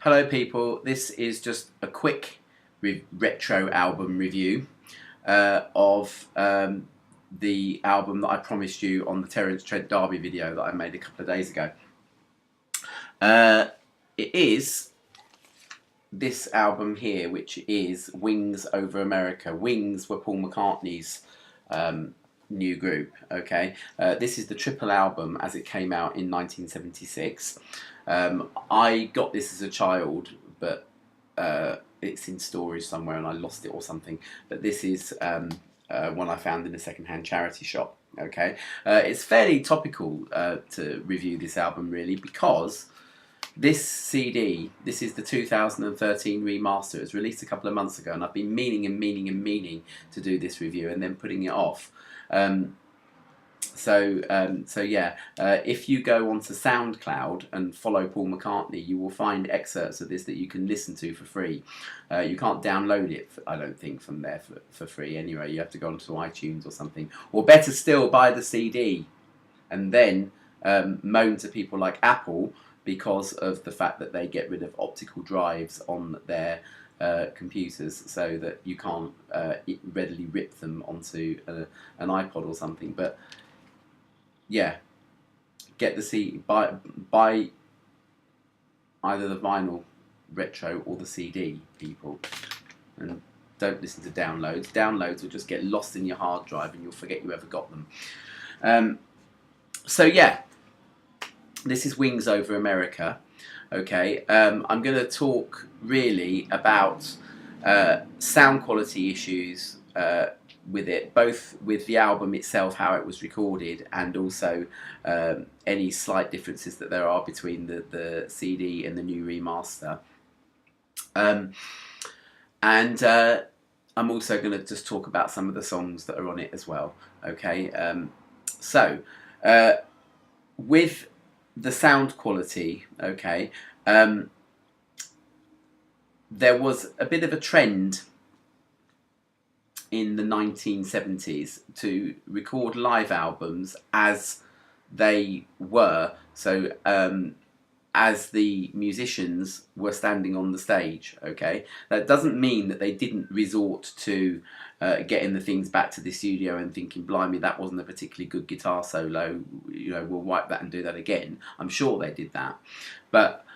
Hello people, this is just a quick retro album review of the album that I promised you on the Terence Trent D'Arby video that I made a couple of days ago. It is this album here, which is Wings Over America. Wings were Paul McCartney's new group. Okay, this is the triple album as it came out in 1976. I got this as a child, but it's in storage somewhere and I lost it or something. But this is one I found in a second-hand charity shop. Okay, it's fairly topical to review this album really, because this CD, this is the 2013 remaster. It was released a couple of months ago, and I've been meaning to do this review and then putting it off. So yeah, if you go onto SoundCloud and follow Paul McCartney, you will find excerpts of this that you can listen to for free. You can't download it, I don't think, from there for free anyway. You have to go onto iTunes or something, or better still, buy the CD and then moan to people like Apple because of the fact that they get rid of optical drives on their computers, so that you can't readily rip them onto an iPod or something. But yeah, get the CD, buy either the vinyl retro or the CD, people, and don't listen to downloads. Downloads will just get lost in your hard drive and you'll forget you ever got them. So yeah, this is Wings Over America. Okay, I'm going to talk really about sound quality issues with it, both with the album itself, how it was recorded, and also any slight differences that there are between the CD and the new remaster. And I'm also going to just talk about some of the songs that are on it as well. Okay, so with the sound quality, okay, there was a bit of a trend in the 1970s to record live albums as they were, so as the musicians were standing on the stage. Okay, that doesn't mean that they didn't resort to getting the things back to the studio and thinking, blimey, that wasn't a particularly good guitar solo, you know, we'll wipe that and do that again. I'm sure they did that, but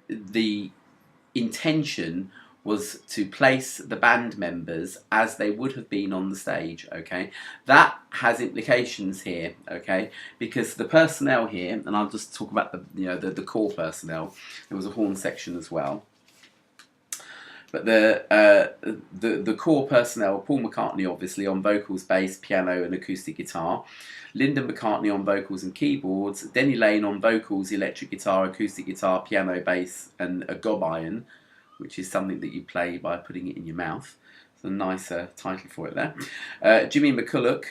the intention was to place the band members as they would have been on the stage. Okay, that has implications here. Okay, because the personnel here, and I'll just talk about the core personnel. There was a horn section as well, but the core personnel: Paul McCartney, obviously, on vocals, bass, piano, and acoustic guitar. Linda McCartney on vocals and keyboards. Denny Laine on vocals, electric guitar, acoustic guitar, piano, bass, and a gob iron, which is something that you play by putting it in your mouth. It's a nice title for it there. Jimmy McCulloch,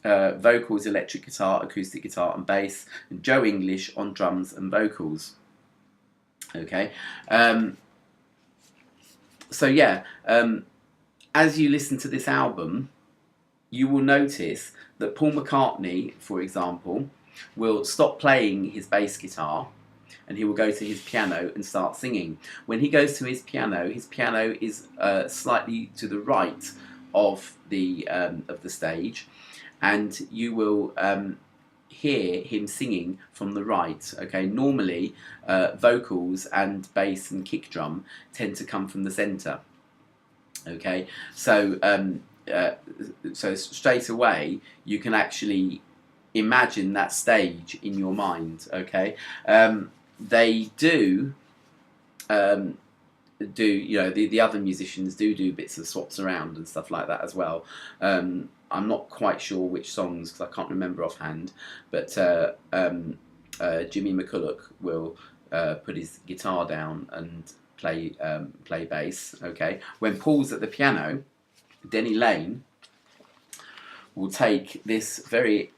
vocals, electric guitar, acoustic guitar and bass, and Joe English on drums and vocals. Okay, so yeah, as you listen to this album, you will notice that Paul McCartney, for example, will stop playing his bass guitar and he will go to his piano and start singing. When he goes to his piano is slightly to the right of the stage, and you will hear him singing from the right. Okay, normally vocals and bass and kick drum tend to come from the centre. Okay, so so straight away you can actually imagine that stage in your mind. Okay, they do you know, the other musicians do bits of swaps around and stuff like that as well. I'm not quite sure which songs, because I can't remember offhand, but Jimmy McCulloch will put his guitar down and play bass. Okay, when Paul's at the piano, Denny Laine will take this very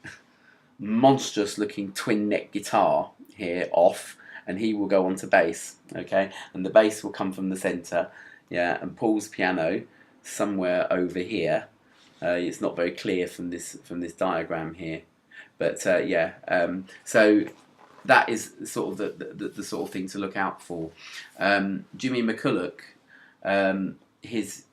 monstrous looking twin neck guitar here off, and he will go on to bass. Okay, and the bass will come from the centre, yeah, and Paul's piano somewhere over here. It's not very clear from this diagram here, but yeah, so that is sort of the sort of thing to look out for. Jimmy McCulloch, his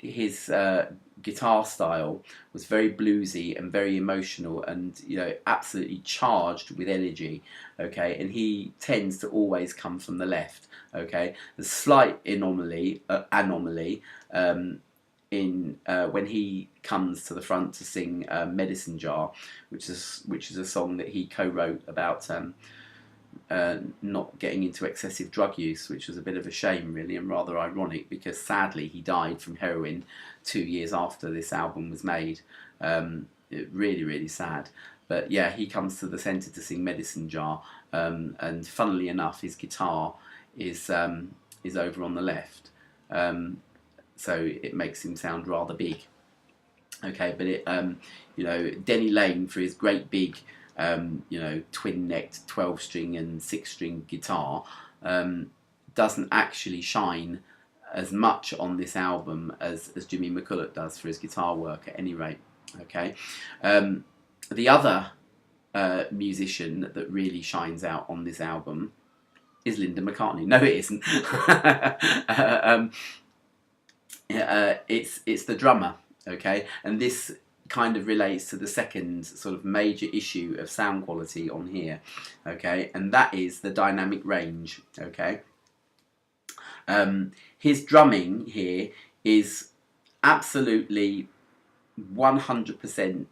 guitar style was very bluesy and very emotional, and absolutely charged with energy. Okay, and he tends to always come from the left. Okay, the slight anomaly in when he comes to the front to sing "Medicine Jar," which is a song that he co-wrote about not getting into excessive drug use, which was a bit of a shame, really, and rather ironic, because sadly he died from heroin 2 years after this album was made. Really, really sad. But yeah, he comes to the centre to sing "Medicine Jar," and funnily enough, his guitar is over on the left. So it makes him sound rather big. Okay, but Denny Lane, for his great big, twin-necked 12-string and 6-string guitar, doesn't actually shine as much on this album as Jimmy McCulloch does for his guitar work, at any rate. Okay, the other musician that really shines out on this album is Linda McCartney. No, it isn't. It's the drummer. Okay, and this kind of relates to the second sort of major issue of sound quality on here. Okay, and that is the dynamic range. Okay, his drumming here is absolutely 100%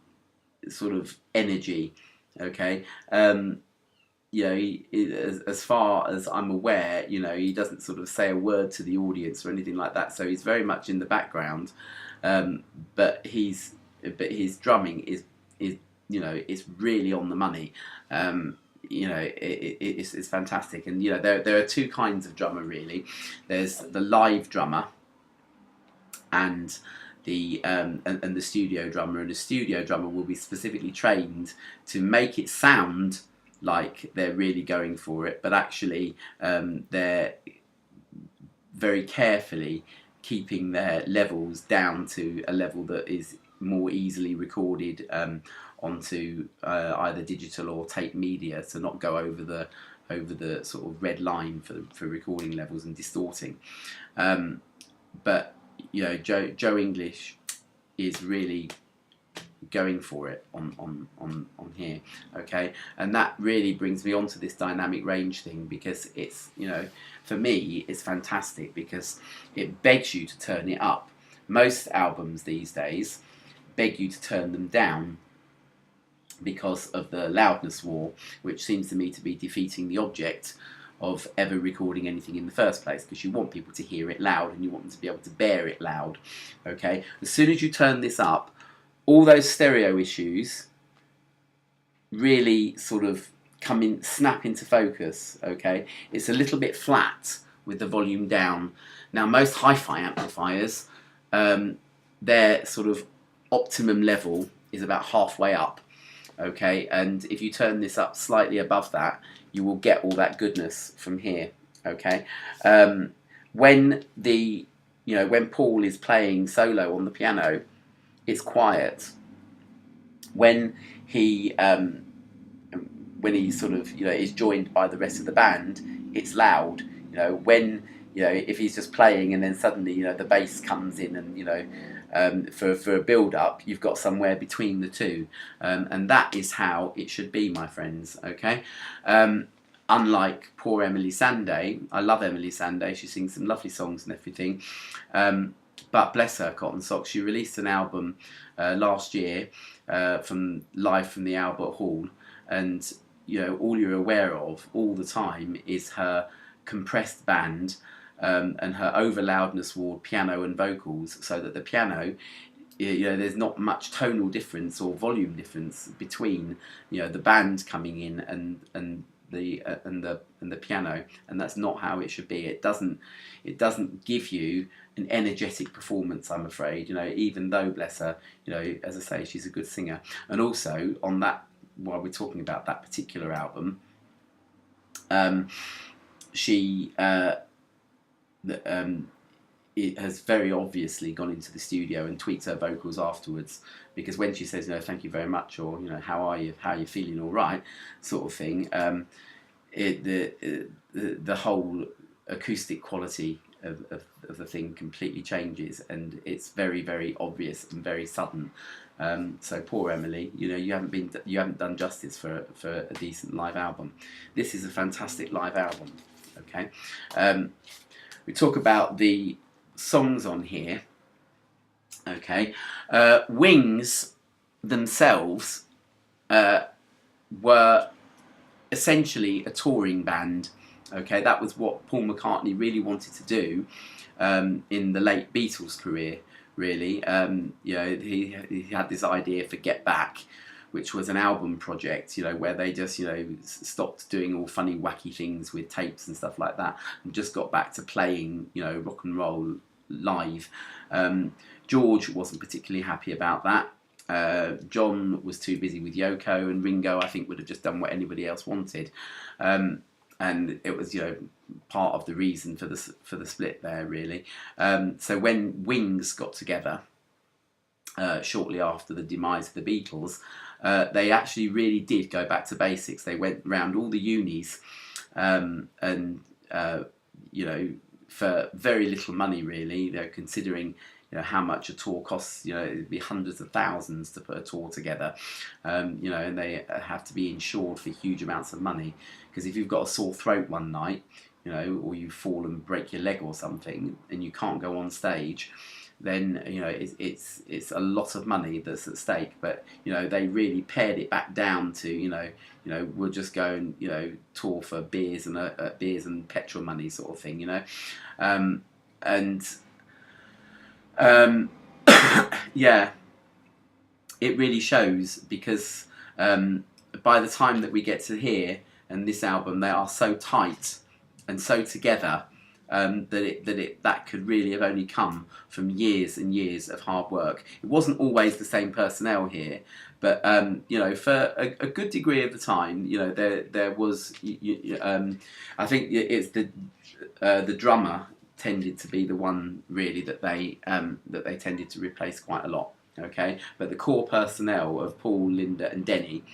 sort of energy. Okay, as far as I'm aware, he doesn't sort of say a word to the audience or anything like that. So he's very much in the background, but his drumming is it's really on the money. It's fantastic, and there are two kinds of drummer really. There's the live drummer and the studio drummer, and the studio drummer will be specifically trained to make it sound like they're really going for it, but actually they're very carefully keeping their levels down to a level that is more easily recorded onto either digital or tape media, to not go over the sort of red line for recording levels and distorting. But Joe English is really going for it on here. Okay, and that really brings me on to this dynamic range thing, because it's for me it's fantastic, because it begs you to turn it up. Most albums these days beg you to turn them down because of the loudness war, which seems to me to be defeating the object of ever recording anything in the first place, because you want people to hear it loud and you want them to be able to bear it loud. Okay, as soon as you turn this up, all those stereo issues really sort of snap into focus. Okay, it's a little bit flat with the volume down. Now, most hi-fi amplifiers, their sort of optimum level is about halfway up. Okay, and if you turn this up slightly above that, you will get all that goodness from here. Okay, when Paul is playing solo on the piano, it's quiet. When he sort of is joined by the rest of the band, it's loud. When if he's just playing and then suddenly the bass comes in, and for a build up, you've got somewhere between the two, and that is how it should be, my friends. Okay. Unlike poor Emily Sandé, I love Emily Sandé. She sings some lovely songs and everything. But bless her cotton socks, she released an album last year live from the Albert Hall, and all you're aware of all the time is her compressed band and her over loudness ward piano and vocals, so that the piano, there's not much tonal difference or volume difference between the band coming in and the piano, and that's not how it should be. It doesn't give you an energetic performance, I'm afraid. Even though, bless her, as I say, she's a good singer. And also on that, while we're talking about that particular album, she it has very obviously gone into the studio and tweaked her vocals afterwards, because when she says thank you very much, or how are you feeling, all right, sort of thing, the whole acoustic quality of the thing completely changes, and it's very, very obvious and very sudden. So poor Emily, you know, you haven't done justice for a decent live album. This is a fantastic live album. Okay, we talk about the songs on here. Okay, Wings themselves were essentially a touring band. Okay, that was what Paul McCartney really wanted to do in the late Beatles career. Really, you know, he had this idea for Get Back, which was an album project, you know, where they just, you know, stopped doing all funny, wacky things with tapes and stuff like that, and just got back to playing, you know, rock and roll live. George wasn't particularly happy about that. John was too busy with Yoko, and Ringo, I think, would have just done what anybody else wanted. And it was, you know, part of the reason for the split there, really. So when Wings got together shortly after the demise of the Beatles, they actually really did go back to basics. They went round all the unis, and you know, for very little money, really. You know, considering, you know, how much a tour costs. You know, it'd be hundreds of thousands to put a tour together. You know, and they have to be insured for huge amounts of money, because if you've got a sore throat one night, you know, or you fall and break your leg or something, and you can't go on stage, then, you know, it's a lot of money that's at stake. But, you know, they really pared it back down to, you know, we'll just go and, you know, tour for beers and petrol money, sort of thing, you know. Yeah, it really shows, because by the time that we get to here and this album, they are so tight and so together, that could really have only come from years and years of hard work. It wasn't always the same personnel here, but you know, for a good degree of the time, you know, there was. I think it's the drummer tended to be the one really that they tended to replace quite a lot. Okay, but the core personnel of Paul, Linda, and Denny,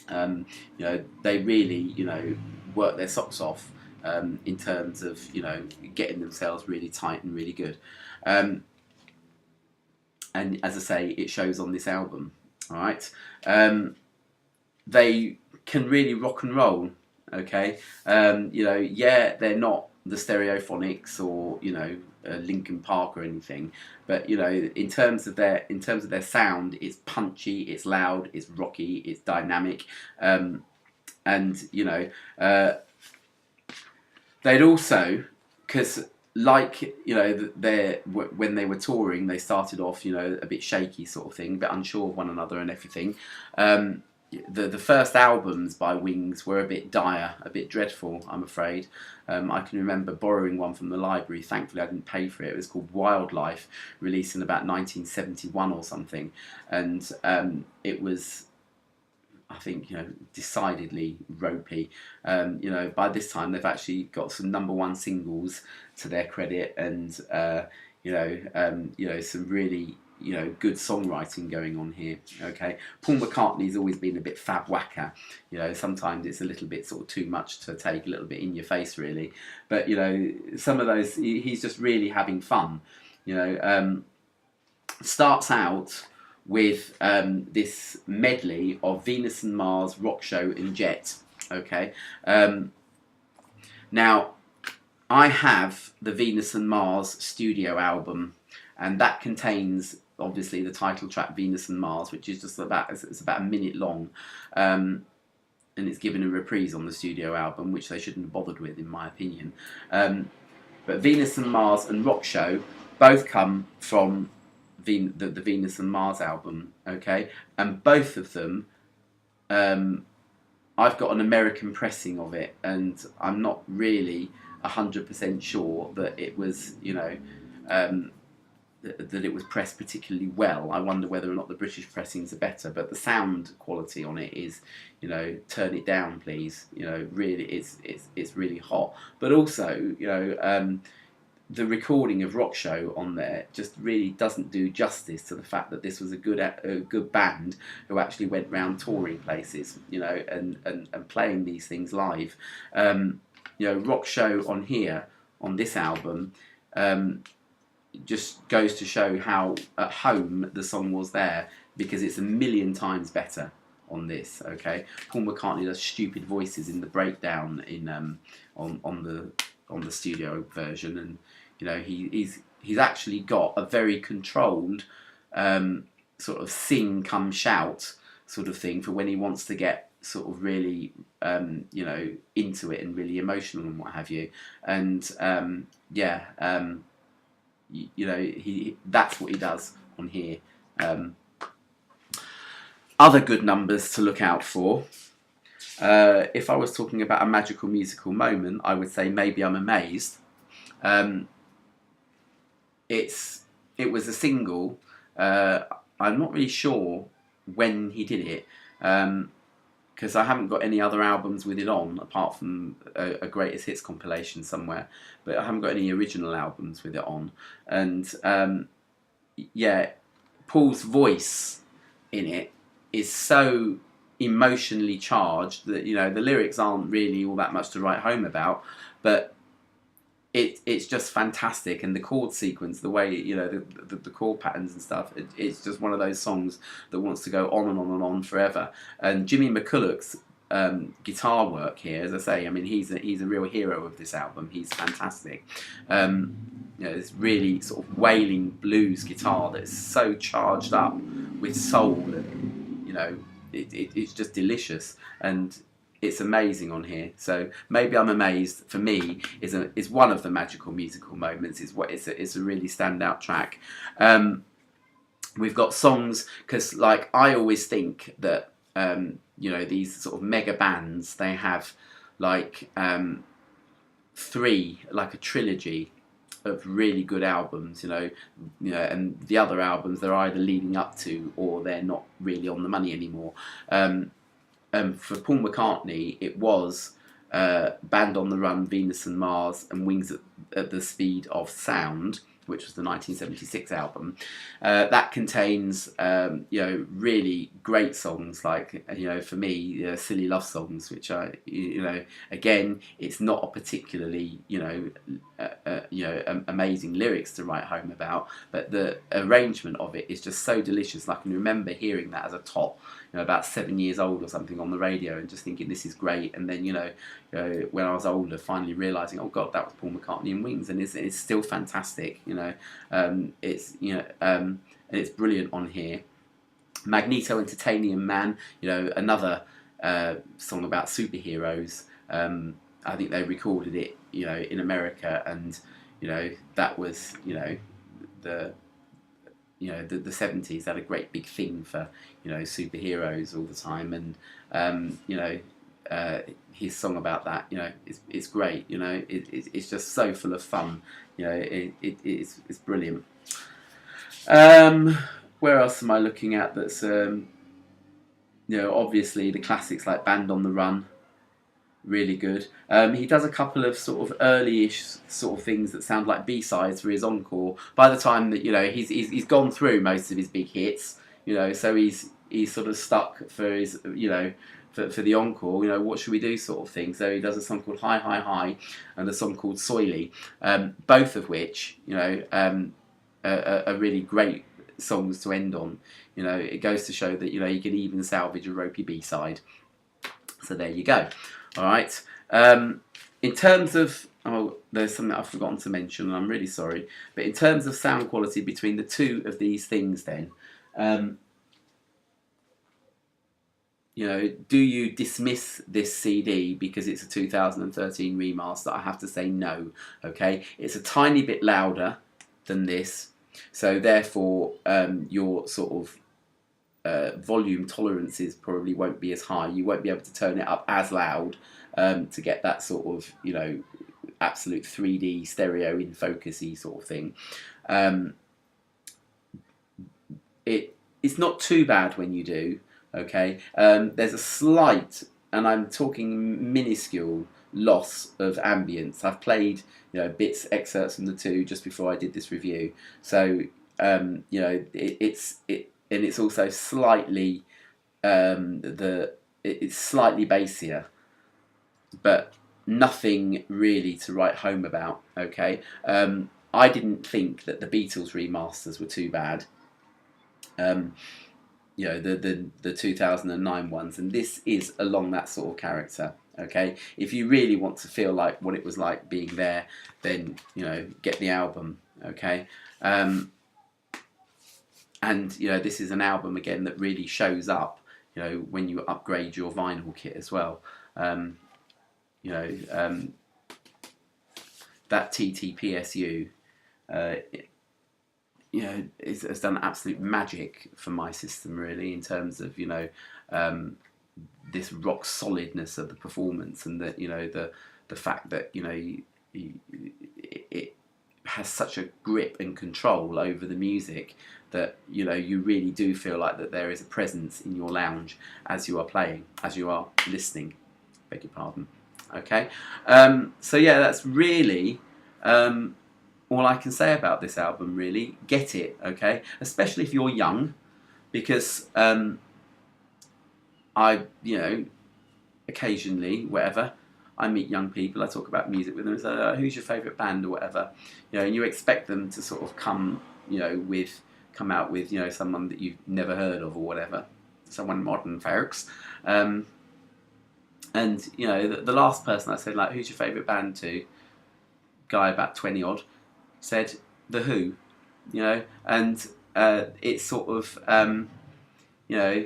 you know, they really, you know, worked their socks off in terms of, you know, getting themselves really tight and really good. And as I say, it shows on this album. All right, they can really rock and roll. Okay, you know, yeah, they're not the Stereophonics or, you know, Linkin Park or anything, but, you know, in terms of their sound, it's punchy, it's loud, it's rocky, it's dynamic, and, you know, they'd also, because, like, you know, when they were touring, they started off, you know, a bit shaky, sort of thing, a bit unsure of one another and everything. The first albums by Wings were a bit dire, a bit dreadful, I'm afraid. I can remember borrowing one from the library. Thankfully, I didn't pay for it. It was called Wildlife, released in about 1971 or something, and it was, I think, you know, decidedly ropey. You know, by this time they've actually got some #1 singles to their credit, and you know, some really, you know, good songwriting going on here. Okay, Paul McCartney's always been a bit fab whacker. You know, sometimes it's a little bit sort of too much to take, a little bit in your face, really. But, you know, some of those, he's just really having fun. You know, starts out with this medley of Venus and Mars, Rock Show, and Jet. Okay, now I have the Venus and Mars studio album, and that contains obviously the title track Venus and Mars, which is just about a minute long, and it's given a reprise on the studio album, which they shouldn't have bothered with, in my opinion. But Venus and Mars and Rock Show both come from the Venus and Mars album, okay, and both of them, I've got an American pressing of it, and I'm not really 100% sure that it was, you know, that it was pressed particularly well. I wonder whether or not the British pressings are better, but the sound quality on it is, you know, turn it down, please. You know, really, it's really hot. But also, you know, the recording of Rock Show on there just really doesn't do justice to the fact that this was a good band who actually went round touring places, you know, and playing these things live. You know, Rock Show on here, on this album, just goes to show how at home the song was there, because it's a million times better on this. Okay, Paul McCartney does stupid voices in the breakdown in on the studio version, and you know he's actually got a very controlled sort of sing come shout sort of thing for when he wants to get sort of really you know, into it and really emotional and what have you. And you know, that's what he does on here. Other good numbers to look out for. If I was talking about a magical musical moment, I would say Maybe I'm Amazed. It was a single. I'm not really sure when he did it, because I haven't got any other albums with it on apart from a greatest hits compilation somewhere, but I haven't got any original albums with it on. And yeah, Paul's voice in it is so emotionally charged that, you know, the lyrics aren't really all that much to write home about, but it's just fantastic. And the chord sequence, the way, you know, the chord patterns and stuff, it's just one of those songs that wants to go on and on and on forever. And Jimmy McCulloch's guitar work here, as I say, I mean, he's a real hero of this album. He's fantastic. You know, this really sort of wailing blues guitar that's so charged up with soul, and you know, it's just delicious, and it's amazing on here. So Maybe I'm Amazed for me is one of the magical musical moments. It's a really standout track. We've got songs, because like I always think that you know, these sort of mega bands, they have like three, like a trilogy of really good albums, you know, and the other albums they're either leading up to or they're not really on the money anymore. For Paul McCartney, it was Band on the Run, Venus and Mars, and Wings at the Speed of Sound, which was the 1976 album. That contains, you know, really great songs like, you know, for me, Silly Love Songs, which are, you know, again, it's not a particularly, you know, amazing lyrics to write home about, but the arrangement of it is just so delicious. And I can remember hearing that as a tot, you know, about 7 years old or something on the radio, and just thinking this is great. And then, you know, when I was older, finally realising, oh God, that was Paul McCartney and Wings, and it's still fantastic. You know, it's, you know, and it's brilliant on here. Magneto and Titanium Man, you know, another song about superheroes. I think they recorded it, you know, in America, and you know, that was, you know, the 70s had a great big thing for, you know, superheroes all the time, and you know, his song about that, you know, it's great. You know, it's just so full of fun. You know, it's brilliant. Where else am I looking at? That's you know, obviously the classics like Band on the Run, really good. He does a couple of sort of early-ish sort of things that sound like B-sides for his encore. By the time that, you know, he's gone through most of his big hits, you know, so he's sort of stuck for his, you know, for the encore, you know, what should we do sort of thing. So he does a song called Hi Hi Hi and a song called Soily, both of which, you know, are really great songs to end on. You know, it goes to show that, you know, you can even salvage a ropey B-side. So there you go. All right. In terms of, oh, there's something I've forgotten to mention, and I'm really sorry. But in terms of sound quality between the two of these things, then, you know, do you dismiss this CD because it's a 2013 remaster? I have to say no. Okay, it's a tiny bit louder than this, so therefore your sort of volume tolerances probably won't be as high. You won't be able to turn it up as loud to get that sort of, you know, absolute 3D stereo in focusy sort of thing. It's not too bad when you do. Okay, there's a slight, and I'm talking minuscule, loss of ambience. I've played, you know, bits, excerpts from the two just before I did this review. So you know, and it's also slightly it's slightly bassier, but nothing really to write home about. Okay, I didn't think that the Beatles remasters were too bad. You know, the 2009 ones, and this is along that sort of character. Okay, if you really want to feel like what it was like being there, then, you know, get the album. Okay, and you know, this is an album again that really shows up, you know, when you upgrade your vinyl kit as well. You know, that TTPSU, you know, has done absolute magic for my system, really, in terms of, you know, this rock solidness of the performance, and that, you know, the fact that, you know, it has such a grip and control over the music that, you know, you really do feel like that there is a presence in your lounge as you are playing, as you are listening. Beg your pardon. Okay, so yeah, that's really all I can say about this album. Really, get it, okay? Especially if you're young, because I, you know, occasionally, whatever, I meet young people, I talk about music with them, and say, who's your favourite band or whatever, you know, and you expect them to sort of come out with, you know, someone that you've never heard of or whatever, someone modern, folks. And, you know, the last person I said, like, who's your favourite band to? Guy about 20 odd said The Who, you know, and it's sort of, you know,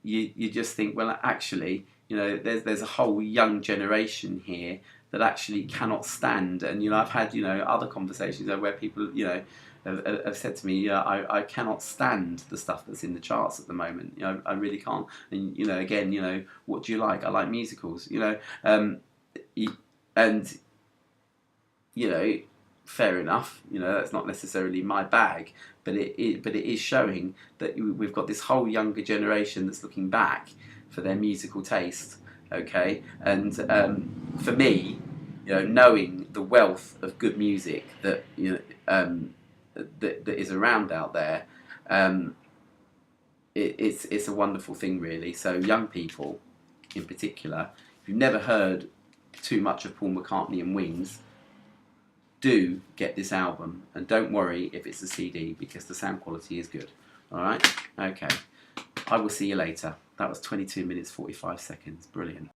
you just think, well, actually, you know, there's a whole young generation here that actually cannot stand. And, you know, I've had, you know, other conversations where people, you know, have said to me, yeah, I cannot stand the stuff that's in the charts at the moment. You know, I really can't. And, you know, again, you know, what do you like? I like musicals, you know, and, you know, fair enough. You know, that's not necessarily my bag, but it is showing that we've got this whole younger generation that's looking back for their musical taste. Okay, and for me, you know, knowing the wealth of good music that, you know, that is around out there, it's a wonderful thing, really. So young people, in particular, if you've never heard too much of Paul McCartney and Wings, do get this album, and don't worry if it's a CD, because the sound quality is good. Alright? Okay. I will see you later. That was 22 minutes 45 seconds. Brilliant.